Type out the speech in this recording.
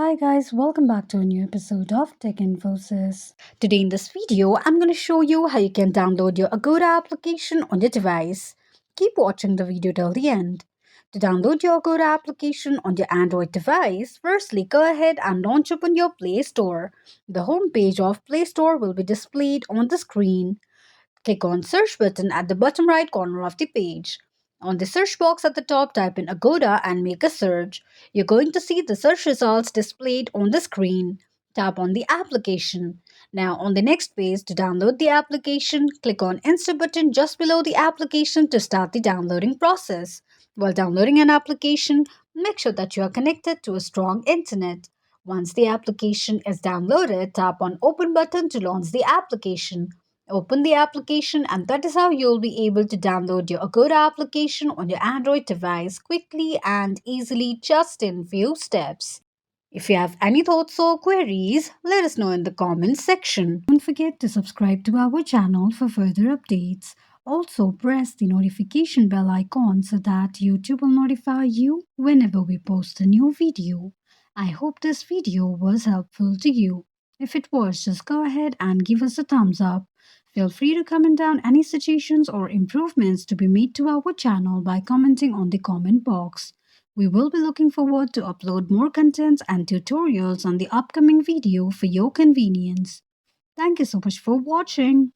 Hi guys, welcome back to a new episode of Tech Infosys. Today in this video, I'm going to show you how you can download your Agoda application on your device. Keep watching the video till the end. To download your Agoda application on your Android device, firstly go ahead and launch open your Play Store. The home page of Play Store will be displayed on the screen. Click on search button at the bottom right corner of the page. On the search box at the top, type in Agoda and make a search. You're going to see the search results displayed on the screen. Tap on the application. Now on the next page, to download the application, click on Install button just below the application to start the downloading process. While downloading an application, make sure that you are connected to a strong internet. Once the application is downloaded, tap on Open button to launch the application. Open the application, and that is how you'll be able to download your Agoda application on your Android device quickly and easily just in few steps. If you have any thoughts or queries, let us know in the comments section. Don't forget to subscribe to our channel for further updates. Also, press the notification bell icon so that YouTube will notify you whenever we post a new video. I hope this video was helpful to you. If it was, just go ahead and give us a thumbs up. Feel free to comment down any suggestions or improvements to be made to our channel by commenting on the comment box. We will be looking forward to upload more contents and tutorials on the upcoming video for your convenience. Thank you so much for watching.